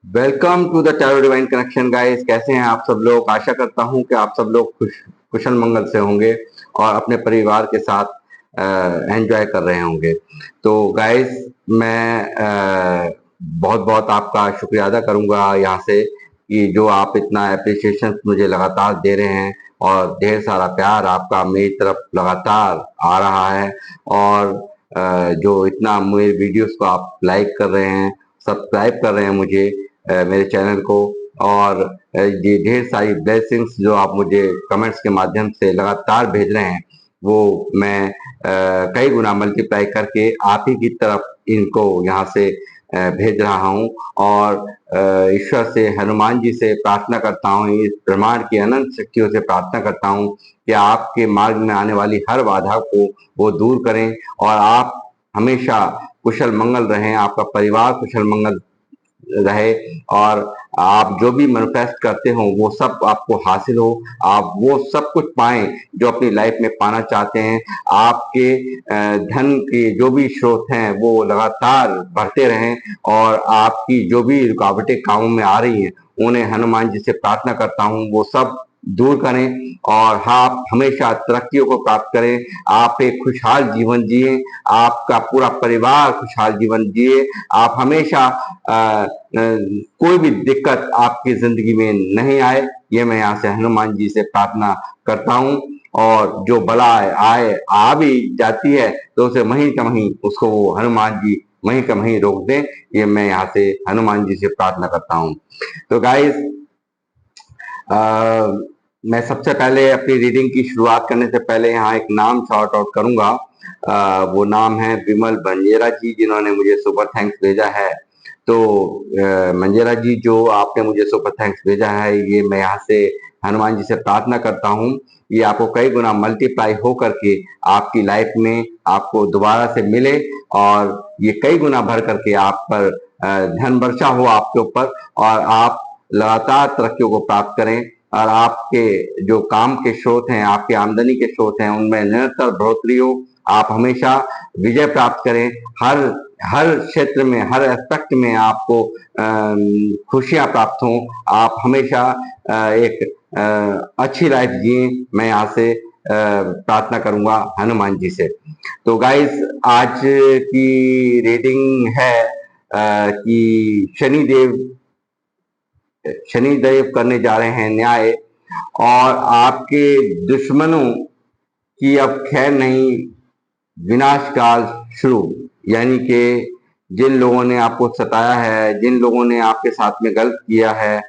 Welcome to the tarot divine connection guys. कैसे हैं आप सब लोग? आशा करता हूं कि आप सब लोग कुशल मंगल से होंगे और अपने परिवार के साथ एंजॉय कर रहे होंगे। तो गाइस, मैं बहुत बहुत आपका शुक्रिया अदा करूंगा यहाँ से कि जो आप इतना अप्रिसिएशन मुझे लगातार दे रहे हैं और ढेर सारा प्यार आपका मेरी तरफ लगातार आ रहा है। और जो इतना मेरे वीडियोस को आप लाइक कर रहे हैं, सब्सक्राइब कर रहे हैं मुझे, मेरे चैनल को। और ये ढेर सारी ब्लेसिंग्स जो आप मुझे कमेंट्स के माध्यम से लगातार भेज रहे हैं, वो मैं कई गुना मल्टीप्लाई करके आप ही की तरफ इनको यहाँ से भेज रहा हूँ। और ईश्वर से, हनुमान जी से प्रार्थना करता हूँ, इस ब्रह्मांड की अनंत शक्तियों से प्रार्थना करता हूँ कि आपके मार्ग में आने वाली हर बाधा को वो दूर करें और आप हमेशा कुशल मंगल रहें, आपका परिवार कुशल मंगल रहे और आप जो भी मैनिफेस्ट करते हो वो सब आपको हासिल हो, आप वो सब कुछ पाएं जो अपनी लाइफ में पाना चाहते हैं। आपके धन के जो भी स्रोत हैं वो लगातार बढ़ते रहें और आपकी जो भी रुकावटें कामों में आ रही हैं उन्हें हनुमान जी से प्रार्थना करता हूँ वो सब दूर करें और आप हमेशा तरक्कियों को प्राप्त करें। आप एक खुशहाल जीवन जिए, आपका पूरा परिवार खुशहाल जीवन जिए। आप हमेशा कोई भी दिक्कत आपकी जिंदगी में नहीं आए, ये मैं यहाँ से हनुमान जी से प्रार्थना करता हूँ। और जो बला आए आ भी जाती है तो उसे वहीं का वहीं उसको वो हनुमान जी वहीं का वहीं रोक दें, ये मैं यहाँ से हनुमान जी से प्रार्थना करता हूँ। तो गाइस, मैं सबसे पहले अपनी रीडिंग की शुरुआत करने से पहले यहाँ एक नाम शॉर्ट आउट करूंगा। वो नाम है विमल बंजेरा जी, जिन्होंने मुझे सुपर थैंक्स भेजा है। तो मंजेरा जी, जो आपने मुझे सुपर थैंक्स भेजा है, ये मैं यहाँ से हनुमान जी से प्रार्थना करता हूँ ये आपको कई गुना मल्टीप्लाई हो करके आपकी लाइफ में आपको दोबारा से मिले और ये कई गुना भर करके आप पर धन वर्षा हो आपके ऊपर और आप लगातार तरक्कियों को प्राप्त करें और आपके जो काम के स्रोत हैं, आपके आमदनी के स्रोत हैं, उनमें निरंतर बढ़ोतरी हो। आप हमेशा विजय प्राप्त करें, हर हर क्षेत्र में, हर एस्पेक्ट में आपको खुशियां प्राप्त हों। आप हमेशा एक अच्छी लाइफ जिए, मैं यहाँ से प्रार्थना करूंगा हनुमान जी से। तो गाइस, आज की रीडिंग है कि शनिदेव करने जा रहे हैं न्याय और आपके दुश्मनों की अब खैर नहीं, विनाश काल शुरू। यानी कि जिन लोगों ने आपको सताया है, जिन लोगों ने आपके साथ में गलत किया है,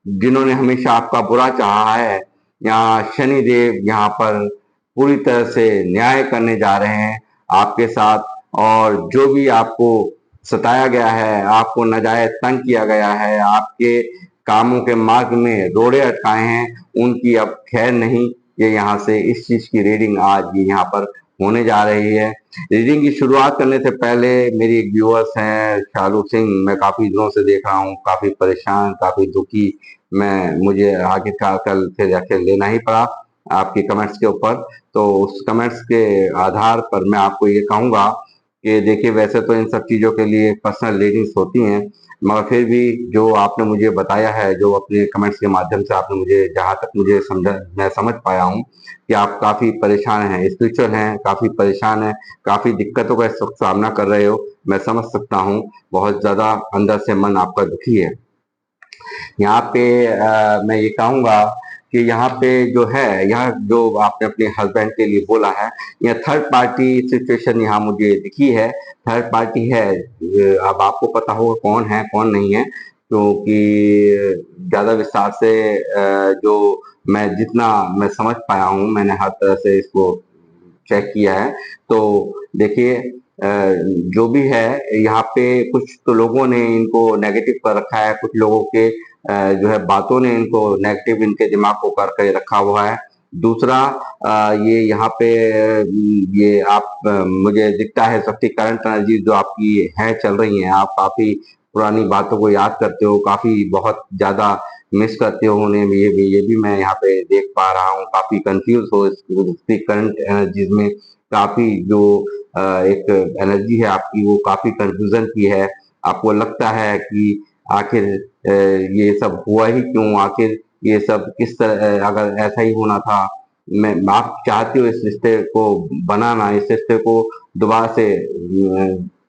जिन्होंने हमेशा आपका बुरा चाहा है, यहाँ शनिदेव यहाँ पर पूरी तरह से न्याय करने जा रहे हैं आपके साथ। और जो भी आपको सताया गया है, आपको नाजायज तंग किया गया है, आपके कामों के मार्ग में रोड़े अटकाए हैं, उनकी अब खैर नहीं। ये यहाँ से इस चीज की रीडिंग आज ये यहाँ पर होने जा रही है। रीडिंग की शुरुआत करने से पहले मेरी एक व्यूअर्स हैं शालू सिंह, मैं काफी दिनों से देख रहा हूँ, काफी परेशान, काफी दुखी। मुझे आखिरकार कल फिर एक्शन लेना ही पड़ा आपके कमेंट्स के ऊपर। तो उस कमेंट्स के आधार पर मैं आपको ये कहूंगा कि देखिए, वैसे तो इन सब चीजों के लिए पर्सनल रीडिंग्स होती हैं, मगर फिर भी जो आपने मुझे बताया है, जो अपने कमेंट्स के माध्यम से आपने मुझे, जहां तक मुझे समझा, मैं समझ पाया हूँ कि आप काफी परेशान हैं, स्पिरिचुअल हैं, काफी परेशान हैं, काफी दिक्कतों का इस वक्त सामना कर रहे हो। मैं समझ सकता हूँ, बहुत ज्यादा अंदर से मन आपका दुखी है। यहाँ पे मैं ये कहूंगा कि यहाँ पे जो है, यहाँ जो आपने अपने हस्बैंड के लिए बोला है, यह थर्ड पार्टी सिचुएशन यहाँ मुझे दिखी है। थर्ड पार्टी है, अब आपको पता होगा कौन है कौन नहीं है, क्योंकि ज्यादा विस्तार से जो जितना मैं समझ पाया हूँ, मैंने हर तरह से इसको चेक किया है। तो देखिए, जो भी है यहाँ पे, कुछ तो लोगों ने इनको नेगेटिव कर रखा है, कुछ लोगों के जो है बातों ने इनको नेगेटिव इनके दिमाग को करके रखा हुआ है। दूसरा, ये यहाँ पे ये आप मुझे दिखता है सबकी करंट एनर्जी जो आपकी है चल रही है, आप काफी पुरानी बातों को याद करते हो, काफी बहुत ज्यादा मिस करते हो उन्हें, ये भी मैं यहाँ पे देख पा रहा हूँ। काफी कंफ्यूज हो इसकी करंट एनर्जीज में, काफी जो एक एनर्जी है आपकी, वो काफी कंफ्यूजन की है। आपको लगता है कि आखिर ये सब हुआ ही क्यों, आखिर ये सब किस तरह, अगर ऐसा ही होना था, मैं आप चाहते हो इस रिश्ते को बनाना, इस रिश्ते को दोबारा से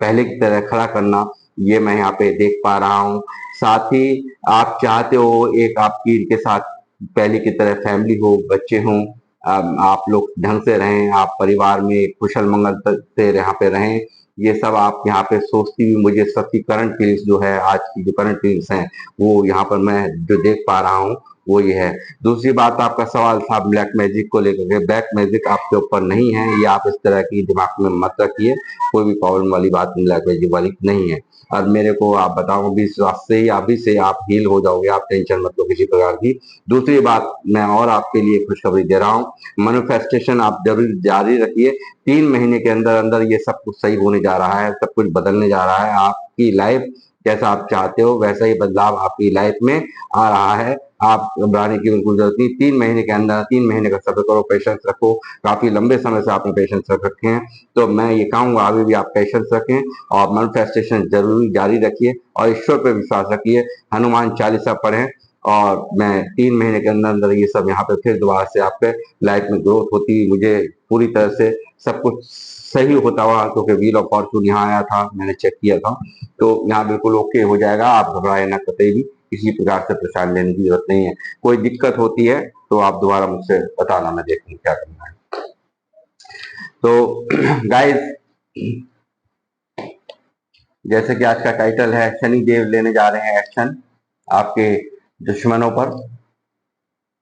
पहले की तरह खड़ा करना, ये मैं यहाँ पे देख पा रहा हूँ। साथ ही आप चाहते हो एक आपकी इनके साथ पहले की तरह फैमिली हो, बच्चे हों, आप लोग ढंग से रहें, आप परिवार में कुशल मंगल से यहाँ पे रहें, ये सब आप यहाँ पे सोचती हुई मुझे सबकी करंट फीलिंग्स जो है, आज की जो करंट फीलिंग्स हैं, वो यहाँ पर मैं जो देख पा रहा हूँ वो ये है। दूसरी बात, आपका सवाल था ब्लैक मैजिक को लेकर के। ब्लैक मैजिक आपके ऊपर नहीं है, ये आप इस तरह की दिमाग में मत रखिए, कोई भी प्रॉब्लम वाली बात ब्लैक मैजिक वाली नहीं है। और मेरे को आप बताओ, विश्वास से ही अभी से आप हील हो जाओगे, आप टेंशन मत लो किसी प्रकार की। दूसरी बात, मैं और आपके लिए खुशखबरी दे रहा हूँ, मैनिफेस्टेशन आप जरूर जारी रखिए। 3 महीने के अंदर अंदर ये सब कुछ सही होने जा रहा है, सब कुछ बदलने जा रहा है। आपकी लाइफ जैसा आप चाहते हो वैसा ही बदलाव आपकी लाइफ में आ रहा है। आप घबराने की बिल्कुल जरूरत नहीं। 3 महीने के अंदर, 3 महीने का सब्र करो, पेशेंस रखो। काफी लंबे समय से आपने पेशेंस रख रखे हैं, तो मैं ये कहूंगा अभी भी आप पेशेंस रखें और मैनिफेस्टेशन जरूर जारी रखिए और ईश्वर पर विश्वास रखिए। हनुमान चालीसा पढ़ें और मैं 3 महीने के अंदर अंदर ये सब यहाँ पे फिर दोबारा से आपके लाइफ में ग्रोथ होती हुई मुझे पूरी तरह से सब कुछ सही होता हुआ, क्योंकि व्हील ऑफ फॉर्चून यहाँ आया था, मैंने चेक किया था, तो यहाँ बिल्कुल ओके हो जाएगा। आप घबराए ना कतई भी, किसी प्रकार से परेशान लेने की जरूरत नहीं है। कोई दिक्कत होती है तो आप दोबारा मुझसे बताना, मैं देखूँ क्या करना है। तो गाइस, जैसे कि आज का टाइटल है, शनि देव लेने जा रहे हैं एक्शन आपके दुश्मनों पर,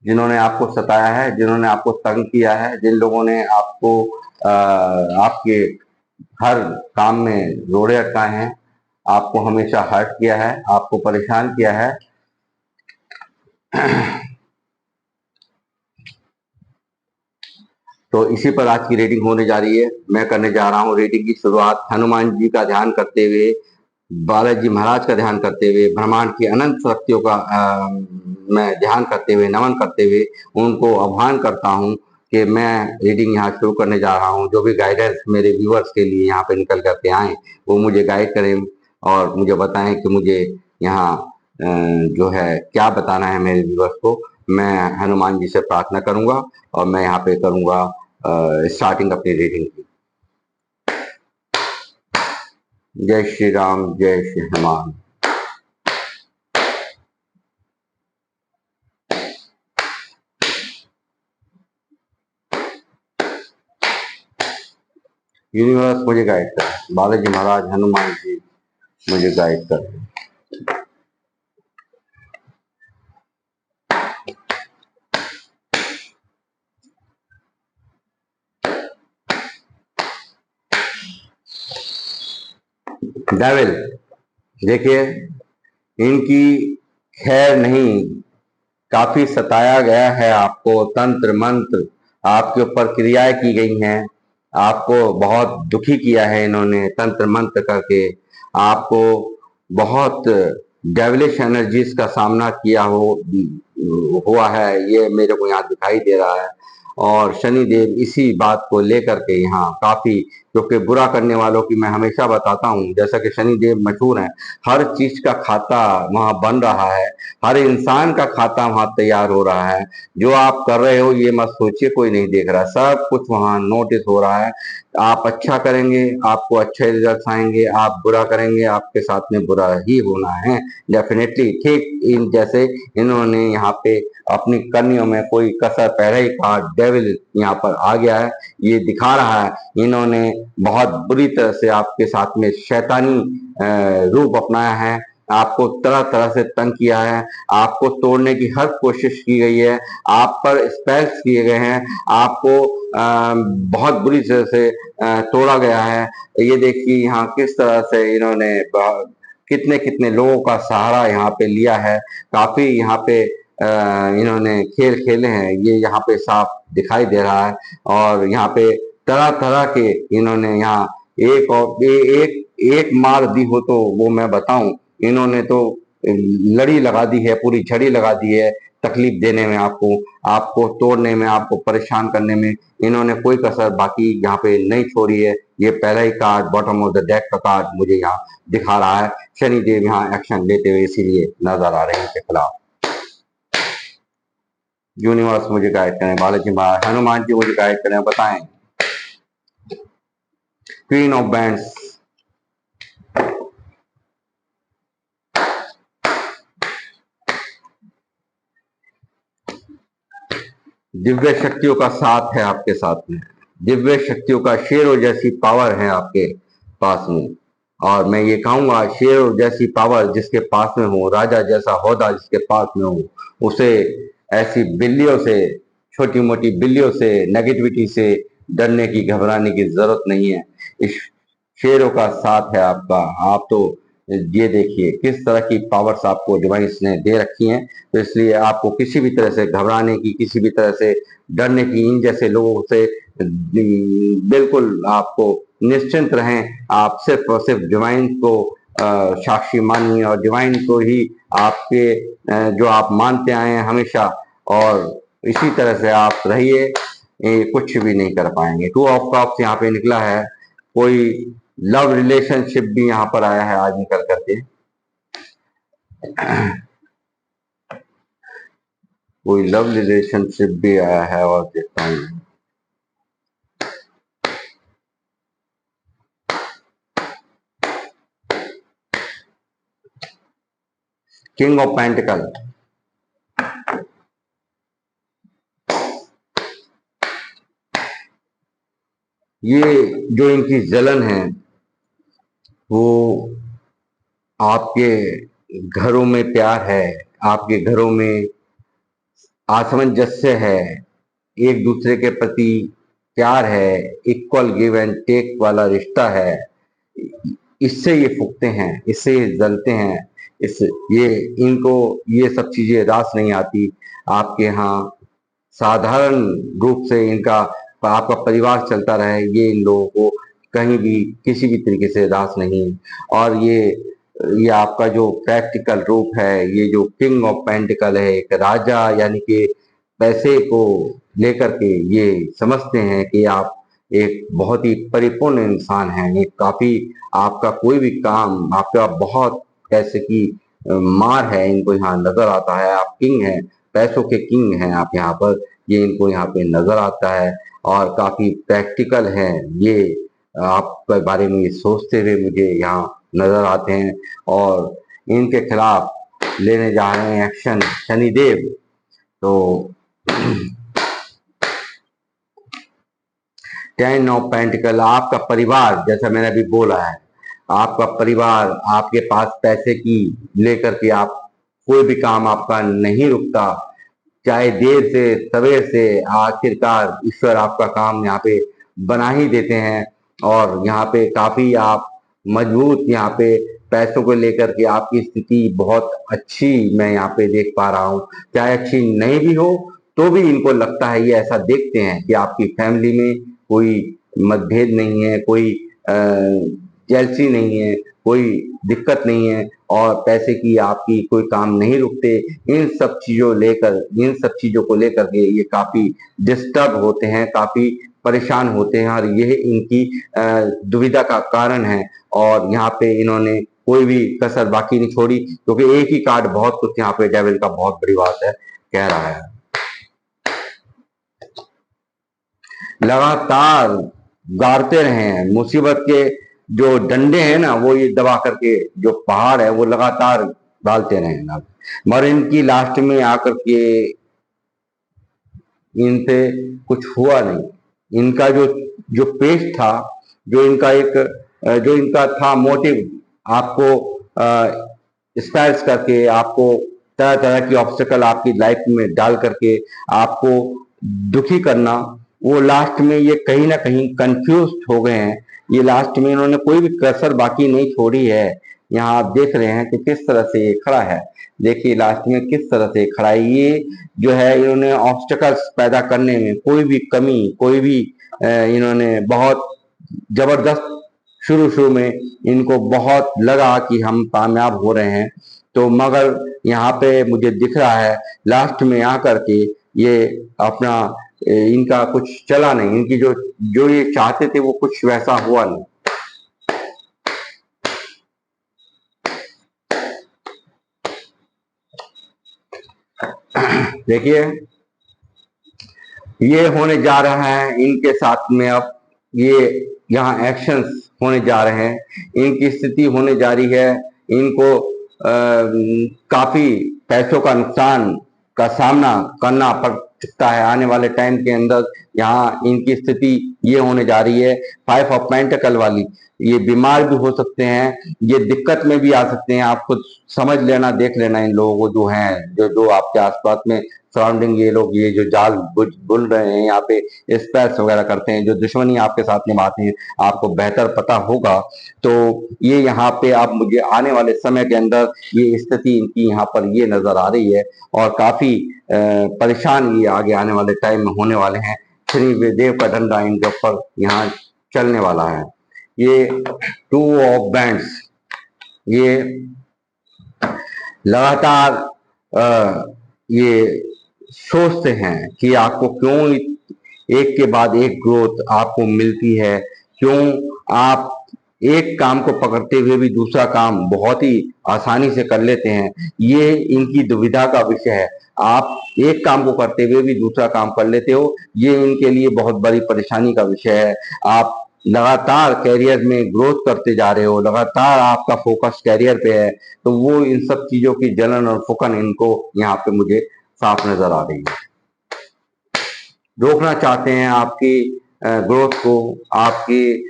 जिन्होंने आपको सताया है, जिन्होंने आपको तंग किया है, जिन लोगों ने आपको आपके हर काम में रोड़े अटकाए हैं, आपको हमेशा हर्ट किया है, आपको परेशान किया है। तो इसी पर आज की रीडिंग होने जा रही है। मैं करने जा रहा हूँ रीडिंग की शुरुआत हनुमान जी का ध्यान करते हुए, बालाजी महाराज का ध्यान करते हुए, ब्रह्मांड की अनंत शक्तियों का मैं ध्यान करते हुए, नमन करते हुए उनको आह्वान करता हूँ कि मैं रीडिंग यहाँ शुरू करने जा रहा हूँ। जो भी गाइडेंस मेरे व्यूअर्स के लिए यहाँ पे निकल करके आए, वो मुझे गाइड करें और मुझे बताएं कि मुझे यहाँ जो है क्या बताना है मेरे व्यूअर्स को। मैं हनुमान जी से प्रार्थना करूंगा और मैं यहाँ पे करूंगा स्टार्टिंग अपनी रीडिंग की। जय श्री राम, जय श्री हनुमान। यूनिवर्स मुझे गाइड कर, बालाजी महाराज, हनुमान जी मुझे गाइड कर। डेविल, देखिए इनकी खैर नहीं, काफी सताया गया है आपको, तंत्र मंत्र आपके ऊपर क्रियाएं की गई हैं, आपको बहुत दुखी किया है इन्होंने तंत्र मंत्र करके, आपको बहुत डेविलिश एनर्जीज का सामना किया हुआ है, ये मेरे को यहाँ दिखाई दे रहा है। और शनि देव इसी बात को लेकर के यहाँ काफी, क्योंकि बुरा करने वालों की मैं हमेशा बताता हूँ, जैसा कि शनि देव मशहूर है, हर चीज का खाता वहां बन रहा है, हर इंसान का खाता वहां तैयार हो रहा है। जो आप कर रहे हो ये मत सोचिए कोई नहीं देख रहा, सब कुछ वहां नोटिस हो रहा है। आप अच्छा करेंगे आपको अच्छे रिजल्ट आएंगे, आप बुरा करेंगे आपके साथ में बुरा ही होना है डेफिनेटली। ठीक इन जैसे इन्होंने यहाँ पे अपनी करनियों में कोई कसर पहले ही कहा, डेविल यहाँ पर आ गया है, ये दिखा रहा है इन्होंने बहुत बुरी तरह से आपके साथ में शैतानी रूप अपनाया है, आपको तरह तरह से तंग किया है, आपको तोड़ने की हर कोशिश की गई है, आप पर स्पेल्स किए गए हैं, आपको बहुत बुरी तरह से तोड़ा गया है। ये देखिए यहाँ किस तरह से इन्होंने कितने कितने लोगों का सहारा यहाँ पे लिया है, काफी यहाँ पे इन्होंने खेल खेले हैं, ये यहाँ पे साफ दिखाई दे रहा है। और यहाँ पे तरह तरह के इन्होंने यहाँ एक और एक मार दी हो तो वो मैं बताऊं, इन्होंने तो लड़ी लगा दी है, पूरी झड़ी लगा दी है तकलीफ देने में, आपको आपको तोड़ने में, आपको परेशान करने में इन्होंने कोई कसर बाकी यहाँ पे नहीं छोड़ी है। ये पहला ही card bottom of the deck का कार्ड मुझे यहाँ दिखा रहा है। शनिदेव यहाँ एक्शन लेते हुए इसीलिए नजर आ रहे हैं इनके खिलाफ। यूनिवर्स मुझे गाइड करें, बालाजी महाराज, हनुमान जी मुझे गाइड करें, बताएं। क्वीन ऑफ बैंड्स, दिव्य शक्तियों का साथ है आपके साथ में, दिव्य शक्तियों का शेरों जैसी पावर है आपके पास में। और मैं ये कहूंगा शेरों जैसी पावर जिसके पास में हो, राजा जैसा ओहदा जिसके पास में हो, उसे ऐसी बिल्लियों से, छोटी मोटी बिल्लियों से, नेगेटिविटी से डरने की, घबराने की जरूरत नहीं है। इस शेरों का साथ है आपका। आप तो ये देखिए किस तरह की पावर्स आपको डिवाइस ने दे रखी हैं, तो इसलिए आपको किसी भी तरह से घबराने की, किसी भी तरह से डरने की, इन जैसे लोगों से बिल्कुल आपको निश्चिंत रहें। आप सिर्फ और सिर्फ डिवाइन को साक्षी मानिए और डिवाइन को ही आपके जो आप मानते आए हैं हमेशा, और इसी तरह से आप रहिए, कुछ भी नहीं कर पाएंगे। टू ऑफ कप्स यहाँ पे निकला है, कोई लव रिलेशनशिप भी यहाँ पर आया है आज निकल करके, कोई लव रिलेशनशिप भी आया है। और देखता हूँ किंग ऑफ पेंटिकल, ये जो इनकी जलन है वो आपके घरों में प्यार है, आपके घरों में आसामंजस्य है, एक दूसरे के प्रति प्यार है, इक्वल गिव एंड टेक वाला रिश्ता है। इससे ये फूकते हैं, इससे ये जलते हैं, इस ये इनको ये सब चीजें रास नहीं आती। आपके यहाँ साधारण रूप से इनका आपका परिवार चलता रहे, ये इन लोगों को कहीं भी किसी भी तरीके से रास नहीं है। और ये आपका जो प्रैक्टिकल रूप है, ये जो किंग ऑफ पेंटिकल है, एक राजा यानी कि पैसे को लेकर के ये समझते हैं कि आप एक बहुत ही परिपूर्ण इंसान हैं। एक काफी आपका कोई भी काम, आपका बहुत पैसे की मार है, इनको यहाँ नजर आता है। आप किंग हैं, पैसों के किंग हैं आप यहाँ पर, ये इनको यहाँ पे नजर आता है। और काफी प्रैक्टिकल हैं ये, आपके बारे में ये सोचते हुए मुझे यहाँ नजर आते हैं। और इनके खिलाफ लेने जा रहे हैं एक्शन शनिदेव। तो 10 ऑफ पेंटिकल, आपका परिवार, जैसा मैंने अभी बोला है, आपका परिवार आपके पास पैसे की लेकर के आप कोई भी काम आपका नहीं रुकता, चाहे देर से सवेर से, आखिरकार ईश्वर आपका काम यहाँ पे बना ही देते हैं। और यहाँ पे काफी आप मजबूत, यहाँ पे पैसों को लेकर के आपकी स्थिति बहुत अच्छी मैं यहाँ पे देख पा रहा हूँ। चाहे अच्छी नहीं भी हो तो भी इनको लगता है, ये ऐसा देखते हैं कि आपकी फैमिली में कोई मतभेद नहीं है, कोई जेलसी नहीं है, कोई दिक्कत नहीं है, और पैसे की आपकी कोई काम नहीं रुकते। इन सब चीजों को लेकर के ये काफी डिस्टर्ब होते हैं, काफी परेशान होते हैं, और यह इनकी दुविधा का कारण है। और यहाँ पे इन्होंने कोई भी कसर बाकी नहीं छोड़ी, क्योंकि एक ही कार्ड बहुत कुछ यहाँ पे डेविल का बहुत बड़ी बात है कह रहा है। लगातार गाड़ते रहे, मुसीबत के जो डंडे हैं ना, वो ये दबा करके जो पहाड़ है वो लगातार डालते रहे ना, मगर इनकी लास्ट में आकर के इनसे कुछ हुआ नहीं। इनका जो जो पेश था, जो इनका था मोटिव, आपको स्पायर्स करके, आपको तरह तरह की ऑब्स्टेकल आपकी लाइफ में डाल करके आपको दुखी करना, वो लास्ट में ये कहीं ना कहीं कंफ्यूज हो गए हैं। ये लास्ट में इन्होंने कोई भी कसर बाकी नहीं छोड़ी है। यहाँ आप देख रहे हैं कि किस तरह से ये खड़ा है, देखिए लास्ट में किस तरह से खड़ा है। ये जो है इन्होंने ऑब्स्टेकल्स पैदा करने में कोई भी कमी, कोई भी इन्होंने बहुत जबरदस्त, शुरू शुरू में इनको बहुत लगा कि हम कामयाब हो रहे हैं, तो तो मगर यहाँ पे मुझे दिख रहा है लास्ट में आकर के ये अपना इनका कुछ चला नहीं, इनकी जो जो ये चाहते थे वो कुछ वैसा हुआ नहीं। देखिए ये होने जा रहा है इनके साथ में, अब ये यहाँ एक्शंस होने जा रहे हैं, इनकी स्थिति होने जा रही है, इनको काफी पैसों का नुकसान का सामना करना पड़ सकता है आने वाले टाइम के अंदर। यहाँ इनकी स्थिति ये होने जा रही है 5 ऑफ पेंटिकल वाली, ये बीमार भी हो सकते हैं, ये दिक्कत में भी आ सकते हैं। आप खुद समझ लेना, देख लेना इन लोगों को जो हैं, जो आपके आसपास में सराउंडिंग ये लोग, ये जो जाल बुल रहे हैं यहाँ पे, स्पेस वगैरह करते हैं, जो दुश्मनी आपके साथ निभाते हैं, आपको बेहतर पता होगा। तो ये यहाँ पे आप मुझे आने वाले समय के अंदर ये स्थिति इनकी यहाँ पर ये नजर आ रही है, और काफी परेशान ये आगे आने वाले टाइम में होने वाले हैं। शनि देव का डंडा इनके ऊपर यहाँ चलने वाला है। ये 2 ऑफ बैंड्स, ये लगातार ये सोचते हैं कि आपको क्यों एक के बाद एक ग्रोथ आपको मिलती है, क्यों आप एक काम को पकड़ते हुए भी दूसरा काम बहुत ही आसानी से कर लेते हैं। ये इनकी दुविधा का विषय है। आप एक काम को करते हुए भी दूसरा काम कर लेते हो, ये इनके लिए बहुत बड़ी परेशानी का विषय है। आप लगातार कैरियर में ग्रोथ करते जा रहे हो, लगातार आपका फोकस कैरियर पे है, तो वो इन सब चीजों की जलन और फुकन इनको यहाँ पे मुझे साफ नजर आ रही है। रोकना चाहते हैं आपकी ग्रोथ को, आपकी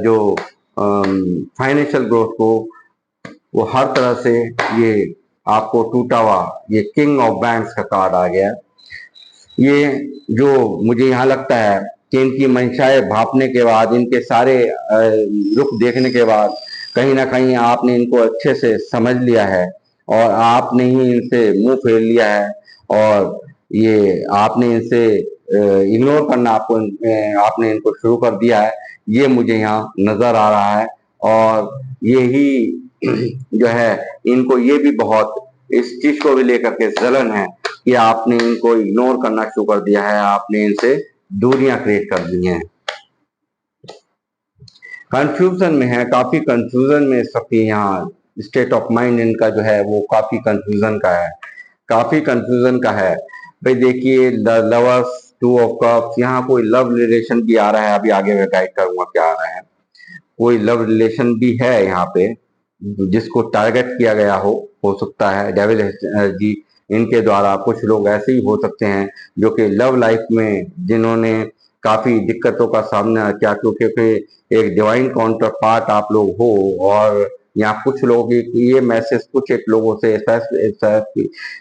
जो फाइनेंशियल ग्रोथ को, वो हर तरह से ये आपको टूटा हुआ, ये किंग ऑफ बैंक्स का कार्ड आ गया। ये जो मुझे यहाँ लगता है कि इनकी मंशाएं भापने के बाद, इनके सारे रुख देखने के बाद, कहीं ना कहीं आपने इनको अच्छे से समझ लिया है और आपने ही इनसे मुंह फेर लिया है, और ये आपने इनसे इग्नोर करना आपने इनको शुरू कर दिया है। ये मुझे यहाँ नजर आ रहा है, और यही जो है इनको ये भी बहुत इस चीज को भी लेकर के जलन है कि आपने इनको इग्नोर करना शुरू कर दिया है, आपने इनसे दूरियां क्रिएट कर दी हैं। कंफ्यूजन में है, काफी कंफ्यूजन में सबकी यहाँ स्टेट ऑफ माइंड इनका जो है वो काफी कंफ्यूजन का है, काफी कंफ्यूजन का है। भाई देखिए लवर्स, 2 ऑफ कप्स, यहाँ कोई लव रिलेशन भी आ रहा है, अभी आगे मैं गाइड करूंगा क्या आ रहा है। कोई लव रिलेशन भी है यहाँ पे जिसको टारगेट किया गया हो सकता है डेविल एनर्जी इनके द्वारा। कुछ लोग ऐसे ही हो सकते हैं जो कि लव लाइफ में जिन्होंने काफी दिक्कतों का सामना किया, क्योंकि एक डिवाइन काउंटर पार्ट आप लोग हो, और यहाँ कुछ लोग ये मैसेज कुछ एक लोगों से,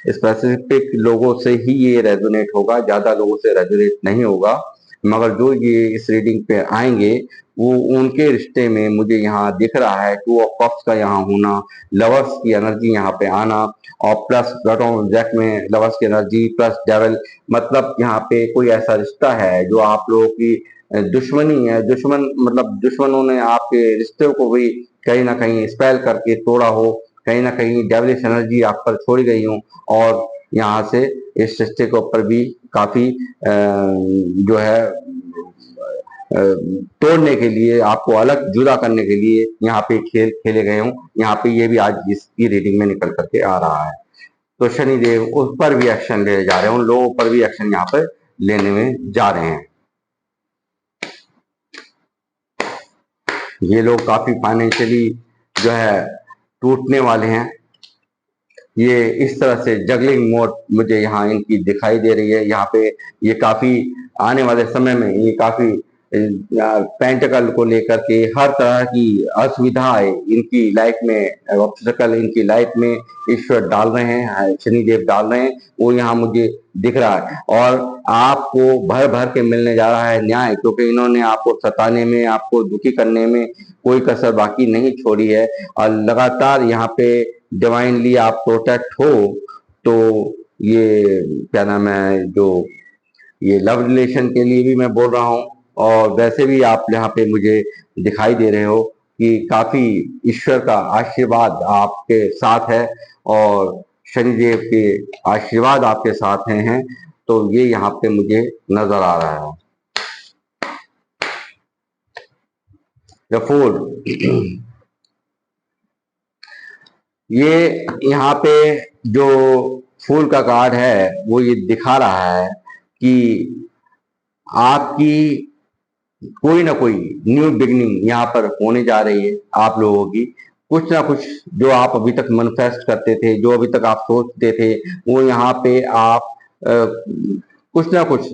स्पेसिफिक लोगों से ही ये रेजोनेट होगा, ज्यादा लोगों से रेजोनेट नहीं होगा। मगर जो ये इस रीडिंग पे आएंगे वो उनके रिश्ते में मुझे यहाँ दिख रहा है 2 ऑफ कप्स का यहाँ होना, लवर्स की एनर्जी यहाँ पे आना, और प्लस बॉटम जैक में लवर्स की एनर्जी प्लस डेविल, मतलब यहाँ पे कोई ऐसा रिश्ता है जो आप लोगों की दुश्मनी है, दुश्मन मतलब दुश्मनों ने आपके रिश्ते को भी कहीं ना कहीं स्पेल करके तोड़ा हो, कहीं ना कहीं डेविलिश एनर्जी आप पर छोड़ी गई हो, और यहाँ से इस रिश्ते के ऊपर भी काफी जो है तोड़ने के लिए, आपको अलग जुदा करने के लिए यहाँ पे खेल खेले गए हों। यहाँ पे ये भी आज इसकी रीडिंग में निकल करके आ रहा है। तो शनिदेव उस पर भी एक्शन लेने जा रहे हैं, उन लोगों पर भी एक्शन यहाँ पर लेने में जा रहे हैं। ये लोग काफी फाइनेंशियली जो है टूटने वाले हैं। ये इस तरह से जगलिंग मोड मुझे यहाँ इनकी दिखाई दे रही है। यहाँ पे ये काफी आने वाले समय में ये काफी पेंटिकल को लेकर के हर तरह की असुविधाएं इनकी लाइफ में, ऑब्स्टेकल इनकी लाइफ में ईश्वर डाल रहे हैं, शनिदेव डाल रहे हैं, वो यहाँ मुझे दिख रहा है। और आपको भर भर के मिलने जा रहा है न्याय, क्योंकि इन्होंने आपको सताने में, आपको दुखी करने में कोई कसर बाकी नहीं छोड़ी है। और लगातार यहाँ पे डिवाइनली आप प्रोटेक्ट हो, तो ये क्या नाम है, जो ये लव रिलेशन के लिए भी मैं बोल रहा हूँ, और वैसे भी आप यहाँ पे मुझे दिखाई दे रहे हो कि काफी ईश्वर का आशीर्वाद आपके साथ है, और शनिदेव के आशीर्वाद आपके साथ हैं, तो ये यहाँ पे मुझे नजर आ रहा है। द फूल, ये यहाँ पे जो फूल का कार्ड है वो ये दिखा रहा है कि आपकी कोई ना कोई न्यू बिगनिंग यहाँ पर होने जा रही है। आप लोगों की कुछ ना कुछ जो आप अभी तक मैनिफेस्ट करते थे, जो अभी तक आप सोचते थे, वो यहाँ पे आप कुछ ना कुछ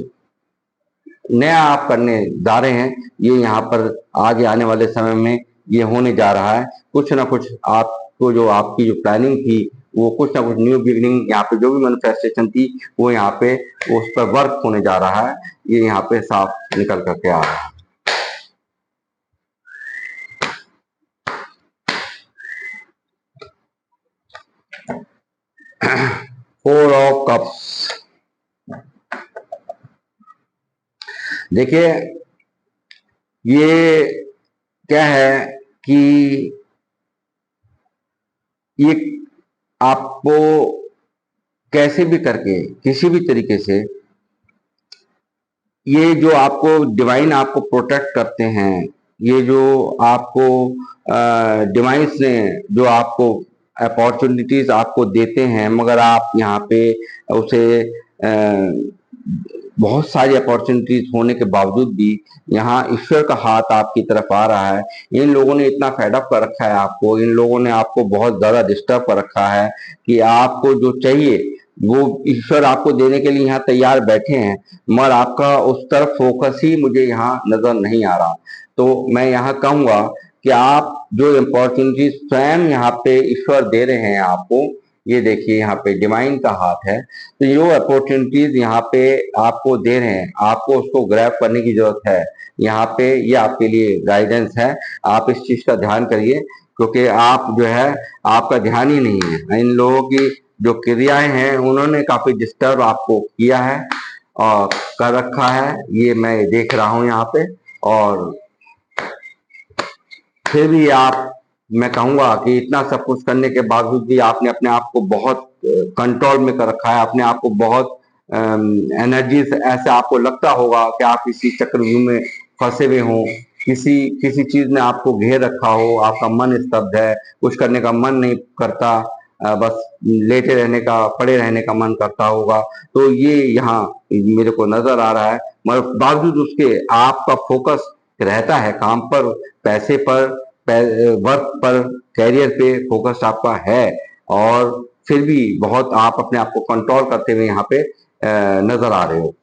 नया आप करने जा रहे हैं। ये यहाँ पर आगे आने वाले समय में ये होने जा रहा है। कुछ ना कुछ आपको जो आपकी जो प्लानिंग थी, वो कुछ ना कुछ न्यू बिगनिंग, यहाँ पे जो भी मैनिफेस्टेशन थी वो यहाँ पे उस पर वर्क होने जा रहा है। ये यहाँ पे साफ निकल करके आ रहा है। फोर ऑफ कप्स, देखिए ये क्या है कि ये आपको कैसे भी करके किसी भी तरीके से ये जो आपको डिवाइन आपको प्रोटेक्ट करते हैं, ये जो आपको डिवाइन्स ने जो आपको अपॉर्चुनिटीज आपको देते हैं, मगर आप यहाँ पे उसे बहुत सारी अपॉर्चुनिटीज होने के बावजूद भी यहाँ ईश्वर का हाथ आपकी तरफ आ रहा है। इन लोगों ने इतना फेडअप कर रखा है आपको, इन लोगों ने आपको बहुत ज्यादा डिस्टर्ब कर रखा है कि आपको जो चाहिए वो ईश्वर आपको देने के लिए यहाँ तैयार बैठे हैं, मगर आपका उस तरफ फोकस ही मुझे यहाँ नजर नहीं आ रहा। तो मैं यहाँ कहूंगा कि आप जो अपॉर्चुनिटीज स्वयं यहाँ पे ईश्वर दे रहे हैं आपको, ये देखिए यहाँ पे डिवाइन का हाथ है, तो जो अपॉर्चुनिटीज यहाँ पे आपको दे रहे हैं, आपको उसको ग्रैब करने की जरूरत है। यहाँ पे ये आपके लिए गाइडेंस है, आप इस चीज का ध्यान करिए, क्योंकि आप जो है आपका ध्यान ही नहीं है। इन लोगों की जो क्रियाएं हैं उन्होंने काफी डिस्टर्ब आपको किया है और कर रखा है, ये मैं देख रहा हूं यहाँ पे। और फिर भी आप, मैं कहूंगा कि इतना सब कुछ करने के बावजूद भी आपने अपने आप को बहुत कंट्रोल में कर रखा है, अपने आप को बहुत एनर्जी से, ऐसे आपको लगता होगा कि आप किसी चक्रव्यूह में फंसे हुए हों, किसी किसी चीज ने आपको घेर रखा हो, आपका मन स्तब्ध है, कुछ करने का मन नहीं करता, बस लेटे रहने का, पड़े रहने का मन करता होगा। तो ये यहाँ मेरे को नजर आ रहा है, मगर बावजूद उसके आपका फोकस रहता है काम पर, पैसे पर, वर्क पर, कैरियर पे फोकस आपका है, और फिर भी बहुत आप अपने आप को कंट्रोल करते हुए यहाँ पे नजर आ रहे हो।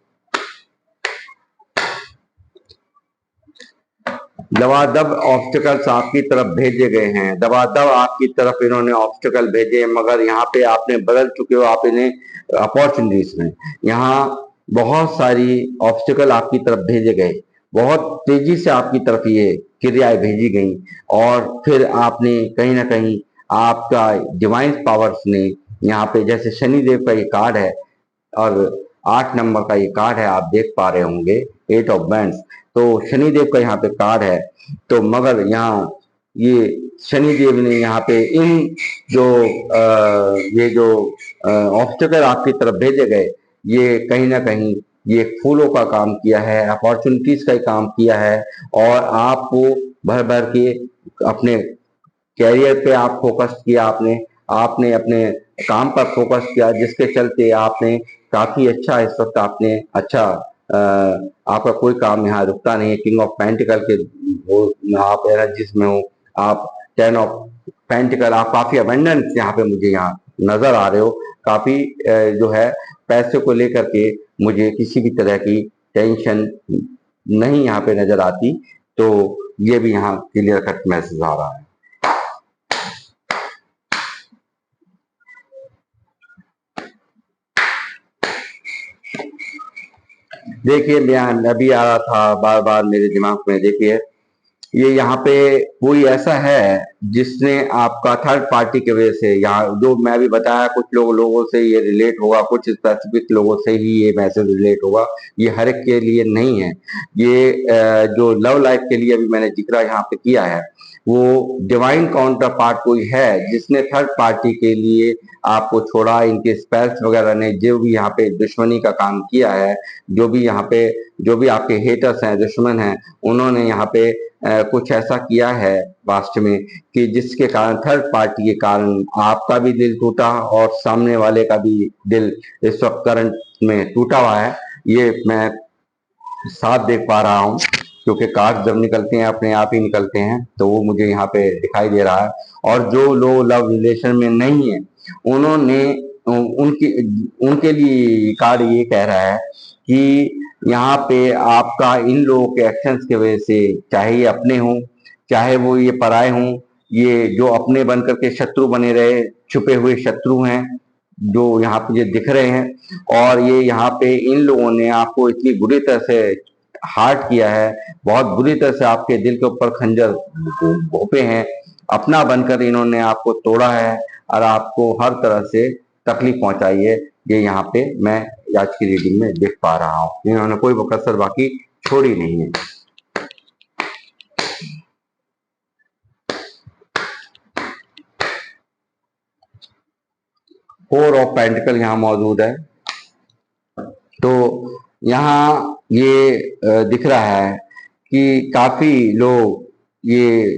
दबादब ऑब्स्टिकल्स आपकी तरफ भेजे गए हैं, दबादब आपकी तरफ इन्होंने ऑब्स्टिकल भेजे, मगर यहाँ पे आपने बदल चुके हो, आप इन्हें अपॉर्चुनिटीज में, यहाँ बहुत सारी ऑब्स्टिकल आपकी तरफ भेजे गए, बहुत तेजी से आपकी तरफ ये क्रियाएं भेजी गई, और फिर आपने कहीं ना कहीं आपका डिवाइन पावर्स ने यहाँ पे, जैसे शनिदेव का ये कार्ड है और 8 नंबर का ये कार्ड है, आप देख पा रहे होंगे 8 ऑफ बैंड्स, तो शनिदेव का यहाँ पे कार्ड है। तो मगर यहाँ ये शनिदेव ने यहाँ पे इन जो ये जो ऑब्स्टिकल आपकी तरफ भेजे गए, ये कहीं ना कहीं ये फूलों का काम किया है, अपॉर्चुनिटीज का काम किया है, और आपको भर भर के अपने कैरियर पे आप फोकस किया, आपने आपने अपने काम पर फोकस किया, जिसके चलते आपने काफी अच्छा इस वक्त आपने अच्छा आपका कोई काम यहाँ रुकता नहीं है। किंग ऑफ पेंटिकल के वो आप एनर्जीज में हो, आप 10 ऑफ पेंटिकल, आप काफी अबंडेंस यहाँ पे मुझे यहाँ नजर आ रहे हो, काफी जो है पैसे को लेकर के मुझे किसी भी तरह की टेंशन नहीं यहाँ पे नजर आती। तो ये भी यहाँ क्लियर कट मैसेज आ रहा है। देखिए बयान अभी आ रहा था बार बार मेरे दिमाग में, देखिए ये यहाँ पे कोई ऐसा है जिसने आपका थर्ड पार्टी की वजह से, यहाँ जो मैं भी बताया, कुछ लोगों से ये रिलेट होगा, कुछ स्पेसिफिक लोगों से ही ये मैसेज रिलेट होगा, ये हर एक के लिए नहीं है। ये जो लव लाइफ के लिए अभी मैंने जिक्र यहाँ पे किया है, वो डिवाइन काउंटर पार्ट कोई है जिसने थर्ड पार्टी के लिए आपको छोड़ा। इनके स्पेल्स वगैरह ने जो भी यहाँ पे दुश्मनी का काम किया है, जो भी यहाँ पे जो भी आपके हेटर्स हैं, दुश्मन हैं, उन्होंने यहाँ पे कुछ ऐसा किया है पास्ट में कि जिसके कारण थर्ड पार्टी के कारण आपका भी दिल टूटा और सामने वाले का भी दिल इस वक्त करंट में टूटा हुआ है। ये मैं साफ देख पा रहा हूँ, क्योंकि कार्ड जब निकलते हैं अपने आप ही निकलते हैं, तो वो मुझे यहाँ पे दिखाई दे रहा है। और जो लोग लव रिलेशन में नहीं है, उन्होंने उनकी उनके लिए कार्ड ये कह रहा है कि यहाँ पे आपका इन लोगों के एक्शंस की वजह से, चाहे ये अपने हों चाहे वो ये पराए हों, ये जो अपने बनकर के शत्रु बने रहे, छुपे हुए शत्रु हैं जो यहाँ पे ये दिख रहे हैं। और ये यहाँ पे इन लोगों ने आपको इतनी बुरी तरह से हार्ट किया है, बहुत बुरी तरह से आपके दिल के ऊपर खंजर भोंपे हैं, अपना बनकर इन्होंने आपको तोड़ा है और आपको हर तरह से तकलीफ पहुंचाई है। ये यहाँ पे मैं आज की रीडिंग में देख पा रहा हूँ, इन्होंने कोई कसर बाकी छोड़ी नहीं है। फोर ऑफ पेंटिकल यहाँ मौजूद है, तो यहाँ ये दिख रहा है कि काफी लोग ये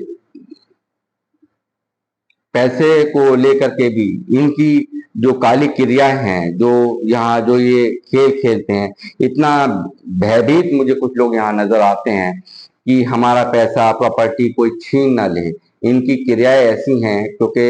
पैसे को लेकर के भी इनकी जो काली क्रियाएं हैं, जो यहाँ जो ये खेल खेलते हैं, इतना भयभीत मुझे कुछ लोग यहाँ नजर आते हैं कि हमारा पैसा प्रॉपर्टी कोई छीन ना ले। इनकी क्रियाएं ऐसी हैं, क्योंकि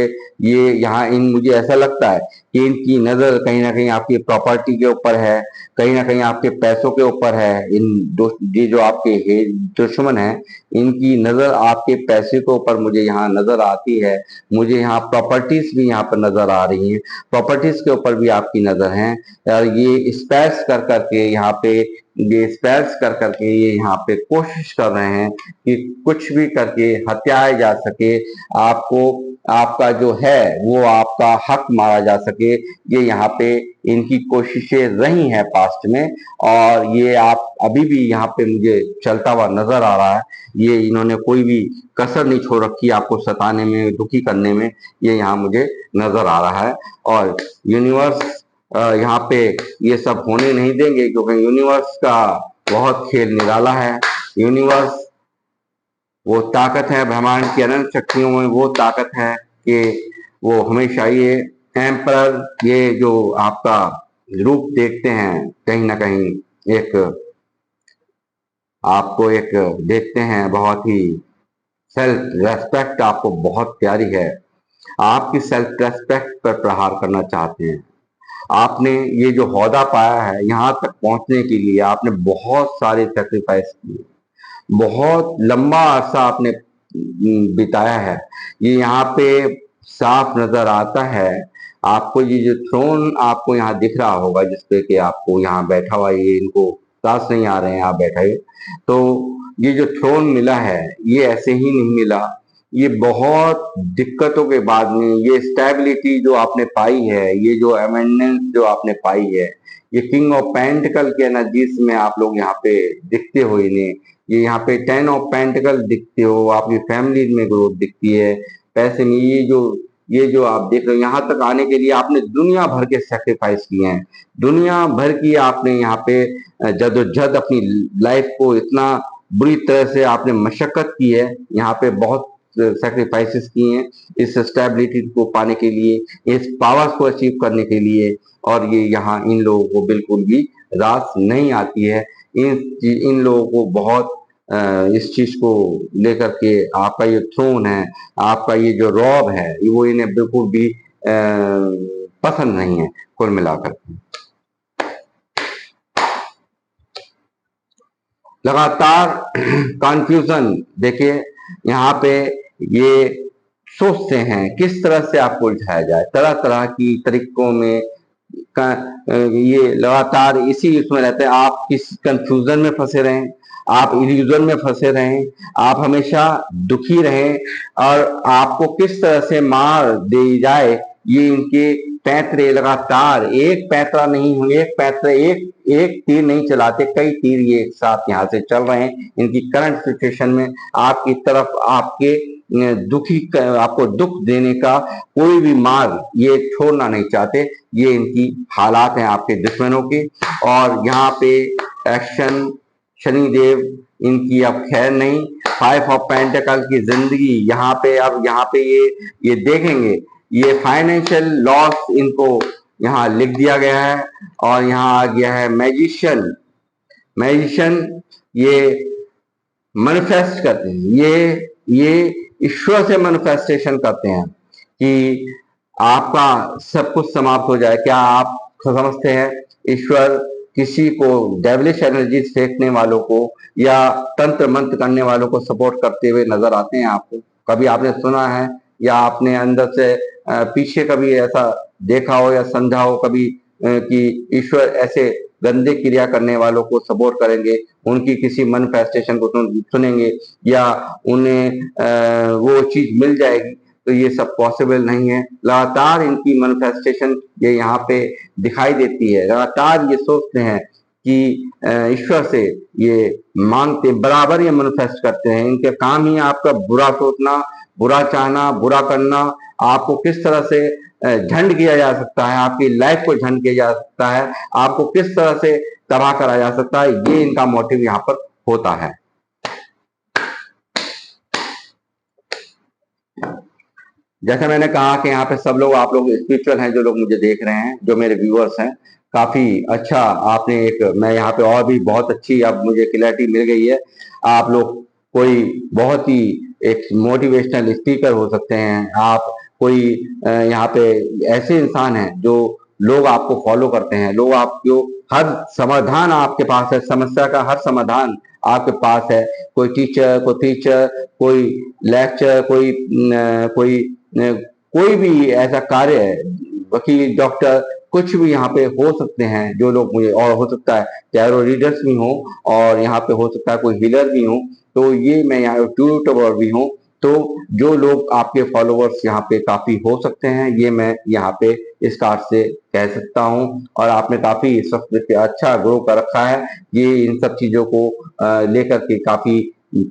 ये यहाँ इन मुझे ऐसा लगता है कि इनकी नजर कहीं ना कहीं आपकी प्रॉपर्टी के ऊपर है, कहीं ना कहीं आपके पैसों के ऊपर है। ये जो आपके दुश्मन है, इनकी नजर आपके पैसे के ऊपर मुझे यहाँ नजर आती है। मुझे यहाँ प्रॉपर्टीज भी यहाँ पर नजर आ रही हैं, प्रॉपर्टीज के ऊपर भी आपकी नजर है। और ये स्पेस कर करके यहाँ पे ये स्पेस कर करके ये यहाँ पे कोशिश कर रहे हैं कि कुछ भी करके हत्याए जा सके, आपको आपका जो है वो आपका हक मारा जा सके। ये यहाँ पे इनकी कोशिशें रही हैं पास्ट में, और ये आप अभी भी यहाँ पे मुझे चलता हुआ नजर आ रहा है। ये इन्होंने कोई भी कसर नहीं छोड़ रखी आपको सताने में, दुखी करने में, ये यहाँ मुझे नजर आ रहा है। और यूनिवर्स यहाँ पे ये सब होने नहीं देंगे, क्योंकि यूनिवर्स का बहुत खेल निराला है। यूनिवर्स वो ताकत है, ब्रह्मांड की अनंत शक्तियों में वो ताकत है कि वो हमेशा ये एम्परर, ये जो आपका रूप देखते हैं, कहीं ना कहीं एक आपको एक देखते हैं, बहुत ही सेल्फ रेस्पेक्ट आपको बहुत प्यारी है, आपकी सेल्फ रेस्पेक्ट पर प्रहार करना चाहते हैं। आपने ये जो हौदा पाया है, यहाँ तक पहुंचने के लिए आपने बहुत सारे सेक्रीफाइस किए, बहुत लंबा अरसा आपने बिताया है। ये यहाँ पे साफ नजर आता है। आपको ये जो थ्रोन आपको यहाँ दिख रहा होगा, जिसपे कि आपको यहाँ बैठा हुआ, ये इनको सांस नहीं आ रहे हैं, आप बैठे, तो ये जो थ्रोन मिला है ये ऐसे ही नहीं मिला। ये बहुत दिक्कतों के बाद में ये स्टेबिलिटी जो आपने पाई है, ये जो अमेंडमेंट जो आपने पाई है, ये किंग ऑफ पेंटिकल के एनर्जीज में आप लोग यहाँ पे दिखते हो इन्हें। ये यहाँ पे 10 ऑफ पेंटिकल दिखते हो, आपकी फैमिली में ग्रोथ दिखती है, पैसे में ये जो आप देख रहे हो, यहाँ तक आने के लिए आपने दुनिया भर के सेक्रीफाइस किए हैं, दुनिया भर की आपने यहाँ पे जदोजहद अपनी लाइफ को इतना बुरी तरह से आपने मशक्कत की है, यहाँ पे बहुत सेक्रीफाइसेस किए हैं इस स्टेबिलिटी को पाने के लिए, इस पावर्स को अचीव करने के लिए। और ये यहाँ इन लोगों को बिल्कुल भी रास नहीं आती है। इन लोगों को बहुत इस चीज को लेकर के आपका ये थ्रोन है, आपका ये जो रॉब है, वो इन्हें बिल्कुल भी पसंद नहीं है कुल मिलाकर। लगातार कंफ्यूजन, देखिए यहाँ पे ये सोचते हैं किस तरह से आपको उलझाया जाए, तरह तरह की तरीकों में ये लगातार इसी उसमें रहते हैं। आप किस कंफ्यूजन में फंसे रहें, आप इल्यूजन में फंसे रहें, आप हमेशा दुखी रहें, और आपको किस तरह से मार दी जाए, ये इनके पैंतरे लगातार, एक पैंतरा नहीं, एक पैंतरा, एक तीर नहीं चलाते, कई तीर ये एक साथ यहाँ से चल रहे हैं। इनकी करंट सिचुएशन में आपकी तरफ आपके आपको दुख देने का कोई भी मार्ग ये छोड़ना नहीं चाहते। ये इनकी हालात हैं आपके दुश्मनों के। और यहाँ पे एक्शन शनिदेव इनकी अब खैर नहीं। 5 ऑफ पेंटिकल की जिंदगी यहाँ पे अब यहाँ पे ये देखेंगे, ये फाइनेंशियल लॉस इनको यहाँ लिख दिया गया है। और यहाँ आ गया है मैजिशियन। मैजिशियन ये मैनिफेस्ट करते हैं, ये ईश्वर से मैनिफेस्टेशन करते हैं कि आपका सब कुछ समाप्त हो जाए। क्या आप समझते हैं ईश्वर किसी को डेविलिश एनर्जीज फेंकने वालों को या तंत्र मंत्र करने वालों को सपोर्ट करते हुए नजर आते हैं आपको? कभी आपने सुना है या आपने अंदर से पीछे कभी ऐसा देखा हो या समझा हो कभी कि ईश्वर ऐसे गंदे क्रिया करने वालों को सपोर्ट करेंगे, उनकी किसी मैनिफेस्टेशन को सुनेंगे या उन्हें वो चीज मिल जाएगी? तो ये सब पॉसिबल नहीं है। लगातार इनकी मैनिफेस्टेशन ये यहाँ पे दिखाई देती है। लगातार ये सोचते हैं कि ईश्वर से ये मांगते, बराबर ये मैनिफेस्ट करते हैं। इनके काम ही आपका बुरा सोचना, बुरा चाहना, बुरा करना। आपको किस तरह से झंड किया जा सकता है, आपकी लाइफ को झंड किया जा सकता है, आपको किस तरह से तबाह करा जा सकता है, ये इनका मोटिव यहाँ पर होता है। जैसे मैंने कहा कि यहाँ पे सब लोग, आप लोग स्पिरिचुअल हैं, जो लोग मुझे देख रहे हैं, जो मेरे व्यूअर्स हैं, काफी अच्छा आपने एक, मैं यहाँ पे और भी बहुत अच्छी अब मुझे क्लैरिटी मिल गई है। आप लोग कोई बहुत ही एक मोटिवेशनल स्पीकर हो सकते हैं, आप कोई यहाँ पे ऐसे इंसान हैं जो लोग आपको फॉलो करते हैं, लोग आपको हर समाधान आपके पास है, समस्या का हर समाधान आपके पास है। कोई टीचर, कोई लेक्चर, कोई भी ऐसा कार्य है, वकील, डॉक्टर, कुछ भी यहाँ पे हो सकते हैं जो लोग मुझे, और हो सकता है टैरो रीडर्स भी हों, और यहाँ पे हो सकता है कोई हीलर भी हो। तो ये मैं यहाँ यूट्यूबर भी हूँ, तो जो लोग आपके फॉलोअर्स यहाँ पे काफी हो सकते हैं, ये मैं यहाँ पे इस कार्ड से कह सकता हूँ। और आपने काफी इस वक्त अच्छा ग्रो कर रखा है। ये इन सब चीजों को लेकर के काफी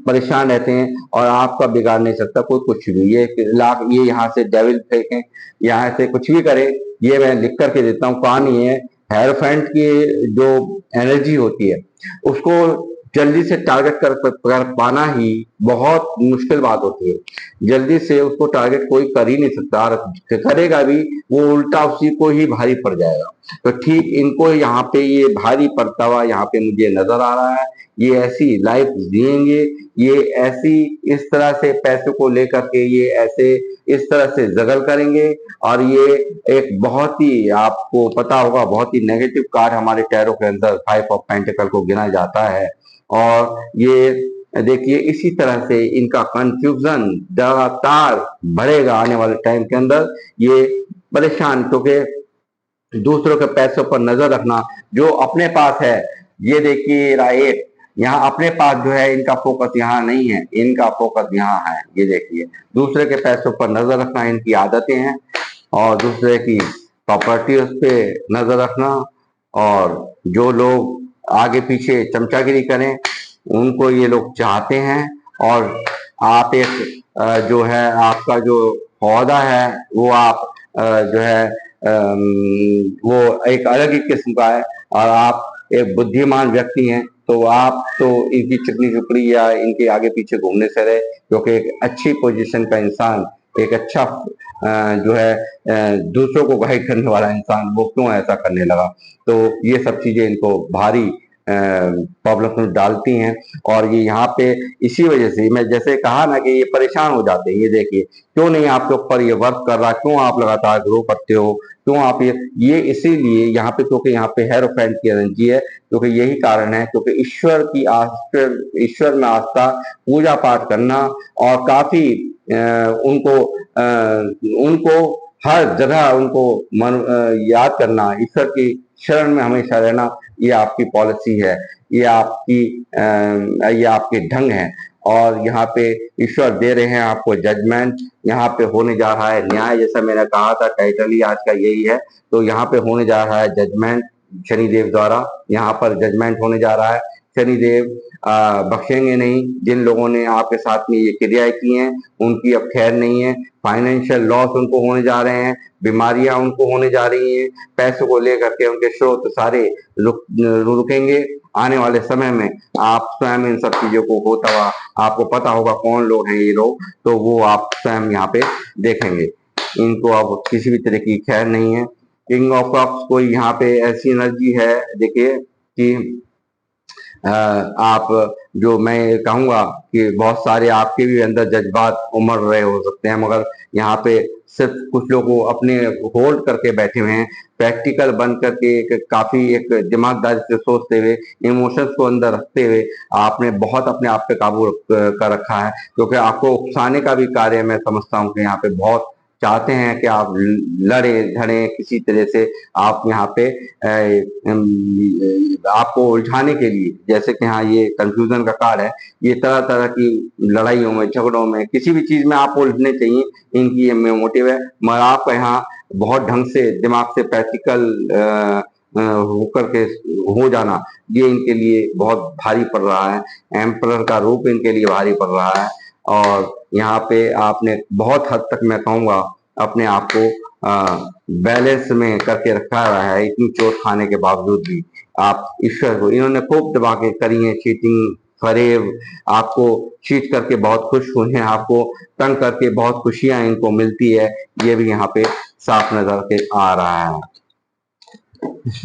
परेशान रहते हैं, और आपका बिगाड़ नहीं सकता कोई कुछ भी। ये यहाँ से डेविल फेंके, यहाँ से कुछ भी करे, ये मैं लिख करके देता हूँ। कहानी है हेरोफेंट की जो एनर्जी होती है, उसको जल्दी से टारगेट कर पाना ही बहुत मुश्किल बात होती है। जल्दी से उसको टारगेट कोई कर ही नहीं सकता, करेगा भी वो उल्टा उसी को ही भारी पड़ जाएगा। तो ठीक इनको यहाँ पे ये भारी पड़ता हुआ यहाँ पे मुझे नजर आ रहा है। ये ऐसी लाइफ जिएंगे, ये ऐसी इस तरह से पैसों को लेकर के ये ऐसे इस तरह से जगल करेंगे। और ये एक बहुत ही, आपको पता होगा, बहुत ही नेगेटिव कार्ड हमारे टैरो के अंदर 5 ऑफ पेंटिकल को गिना जाता है। और ये देखिए इसी तरह से इनका कंफ्यूजन लगातार बढ़ेगा आने वाले टाइम के अंदर। ये परेशान, क्योंकि दूसरों के पैसों पर नजर रखना, जो अपने पास है, ये देखिए राइट, यहाँ अपने पास जो है इनका फोकस यहाँ नहीं है, इनका फोकस यहाँ है। ये देखिए दूसरे के पैसों पर नजर रखना इनकी आदतें हैं, और दूसरे की प्रॉपर्टी उस पे नजर रखना, और जो लोग आगे पीछे चमचागिरी करें उनको ये लोग चाहते हैं। और आप एक जो है आपका जो पौधा है वो आप जो है वो एक अलग ही किस्म का है, और आप एक बुद्धिमान व्यक्ति हैं, तो आप तो इनकी चुगली चुपड़ी या इनके आगे पीछे घूमने से रहे। क्योंकि एक अच्छी पोजीशन का इंसान, एक अच्छा जो है दूसरों को गाइड करने वाला इंसान, वो क्यों ऐसा करने लगा? तो ये सब चीजें इनको भारी प्रॉब्लम में डालती हैं। और ये यहाँ पे इसी वजह से मैं जैसे कहा ना कि ये परेशान हो जाते हैं। ये देखिए क्यों नहीं आपके ऊपर ये वर्क कर रहा, क्यों आप लगातार ग्रो करते हो, क्यों आप ये इसीलिए यहाँ पे, क्योंकि यहाँ पे हेरोफेंट की एनर्जी है। क्योंकि यही कारण है, क्योंकि ईश्वर में आस्था, पूजा पाठ करना, और काफी उनको उनको हर जगह उनको याद करना, ईश्वर की शरण में हमेशा रहना, ये आपकी पॉलिसी है, ये आपके ढंग है। और यहाँ पे ईश्वर दे रहे हैं आपको जजमेंट। यहाँ पे होने जा रहा है न्याय, जैसा मैंने कहा था, टाइटल ही आज का यही है। तो यहाँ पे होने जा रहा है जजमेंट शनिदेव द्वारा, यहाँ पर जजमेंट होने जा रहा है। शनिदेव बख्शेंगे नहीं। जिन लोगों ने आपके साथ में ये क्रियाएं की हैं उनकी अब खैर नहीं है। फाइनेंशियल लॉस उनको होने जा रहे हैं, बीमारियां उनको होने जा रही हैं, पैसों को लेकर के उनके स्रोत सारे रुकेंगे। आने वाले समय में आप स्वयं इन सब चीजों को होता हुआ आपको पता होगा कौन लोग हैं ये लोग, तो वो आप स्वयं यहाँ पे देखेंगे। इनको अब किसी भी तरह की खैर नहीं है। किंग ऑफ कप्स कोई यहाँ पे ऐसी एनर्जी है, देखिए कि आप जो मैं कहूंगा कि बहुत सारे आपके भी अंदर जज्बात उमड़ रहे हो सकते हैं, मगर यहाँ पे सिर्फ कुछ लोग वो अपने होल्ड करके बैठे हुए हैं, प्रैक्टिकल बन करके काफी एक दिमागदारी से सोचते हुए, इमोशंस को अंदर रखते हुए आपने बहुत अपने आप पे काबू कर रखा है, क्योंकि आपको उकसाने का भी कार्य मैं समझता हूँ कि यहाँ पे बहुत चाहते हैं कि आप लड़े झड़े किसी तरह से। आप यहाँ पे आपको उलझाने के लिए, जैसे कि हाँ ये कंफ्यूजन का कार्ड है, ये तरह तरह की लड़ाइयों में झगड़ों में किसी भी चीज में आप उलझने चाहिए, इनकी ये मोटिव है। मगर आपका यहाँ बहुत ढंग से दिमाग से प्रैक्टिकल होकर के हो जाना, ये इनके लिए बहुत भारी पड़ रहा है। एम्परर का रूप इनके लिए भारी पड़ रहा है। और यहाँ पे आपने बहुत हद तक मैं कहूंगा अपने आप को बैलेंस में करके रखा है। इतनी चोट खाने के बावजूद भी आप ईश्वर को, इन्होंने खूब दबा के करी है चीटिंग, फरेब, आपको चीट करके बहुत खुश हुए हैं, आपको तंग करके बहुत खुशियां इनको मिलती है, ये भी यहाँ पे साफ नजर के आ रहा है।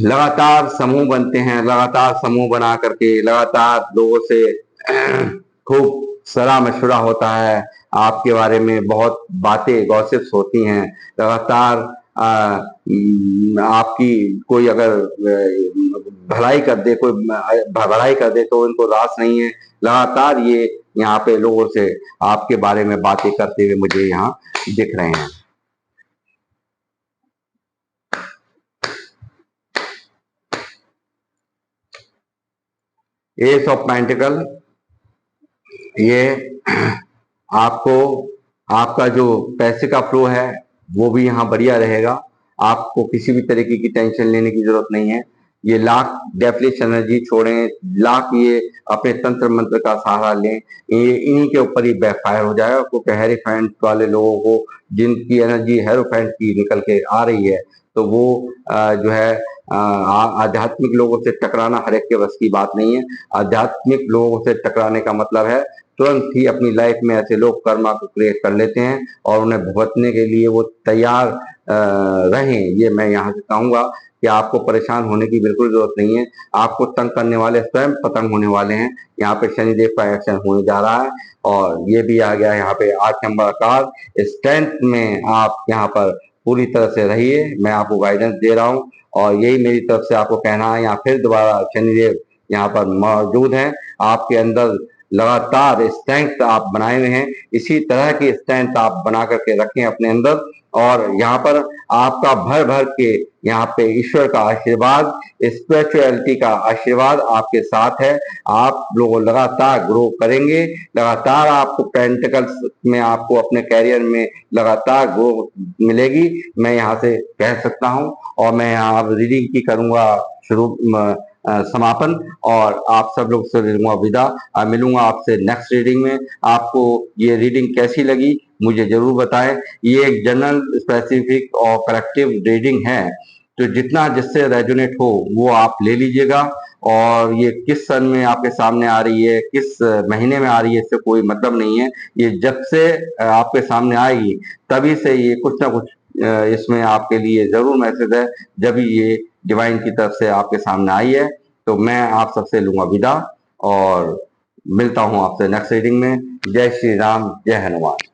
लगातार समूह बनते हैं, लगातार समूह बना करके लगातार लोगों से खूब सलाह मशवरा होता है, आपके बारे में बहुत बातें गॉसिप्स होती हैं। लगातार आपकी कोई अगर भलाई कर दे, कोई भलाई कर दे तो इनको रास नहीं है। लगातार ये यहाँ पे लोगों से आपके बारे में बातें करते हुए मुझे यहाँ दिख रहे हैं। एस ऑफ पेंटिकल, ये आपको आपका जो पैसे का फ्लो है वो भी यहाँ बढ़िया रहेगा। आपको किसी भी तरीके की टेंशन लेने की जरूरत नहीं है। ये लाख डेफिलिश एनर्जी छोड़ें, लाख ये अपने तंत्र मंत्र का सहारा लें, ये इन्हीं के ऊपर ही बैकफायर हो जाएगा। क्योंकि हेरोफेंट वाले लोगों को जिनकी एनर्जी हेरोफेंट की निकल के आ रही है, तो वो जो है आध्यात्मिक लोगों से टकराना हर एक के बस की बात नहीं है। आध्यात्मिक लोगों से टकराने का मतलब है तुरंत ही अपनी लाइफ में ऐसे लोग कर्मा को क्रिएट कर लेते हैं और उन्हें भुगतने के लिए वो तैयार रहें। ये मैं यहाँ से कहूंगा कि आपको परेशान होने की बिल्कुल जरूरत नहीं है। आपको तंग करने वाले स्वयं पतंग होने वाले हैं। यहाँ पे शनिदेव का एक्शन होने जा रहा है और ये भी आ गया यहाँ पे 8 नंबर कार्ड। स्ट्रेंथ में आप यहाँ पर पूरी तरह से रहिए, मैं आपको गाइडेंस दे रहा हूँ और यही मेरी तरफ से आपको कहना है। यहाँ फिर दोबारा शनिदेव यहाँ पर मौजूद हैं, आपके अंदर लगातार स्ट्रेंथ आप बनाए हुए हैं, इसी तरह की स्ट्रेंथ आप बना करके रखें अपने अंदर। और यहाँ पर आपका भर भर के यहाँ पे ईश्वर का आशीर्वाद, स्पिरिचुअलिटी का आशीर्वाद आपके साथ है। आप लोग लगातार ग्रो करेंगे, लगातार आपको पेंटिकल्स में आपको अपने कैरियर में लगातार ग्रो मिलेगी, मैं यहाँ से कह सकता हूँ। और मैं यहाँ रीडिंग की करूंगा शुरू समापन और आप सब लोग से लूंगा विदा। मिलूंगा आपसे नेक्स्ट रीडिंग में। आपको ये रीडिंग कैसी लगी मुझे जरूर बताएं। ये एक जनरल, स्पेसिफिक और कलेक्टिव रीडिंग है, तो जितना जिससे रेजोनेट हो वो आप ले लीजिएगा। और ये किस सन में आपके सामने आ रही है, किस महीने में आ रही है, इससे कोई मतलब नहीं है। ये जब से आपके सामने आएगी तभी से ये कुछ ना कुछ इसमें आपके लिए जरूर मैसेज है, जब ये डिवाइन की तरफ से आपके सामने आई है। तो मैं आप सबसे लूंगा विदा और मिलता हूं आपसे नेक्स्ट रीडिंग में। जय श्री राम, जय हनुमान।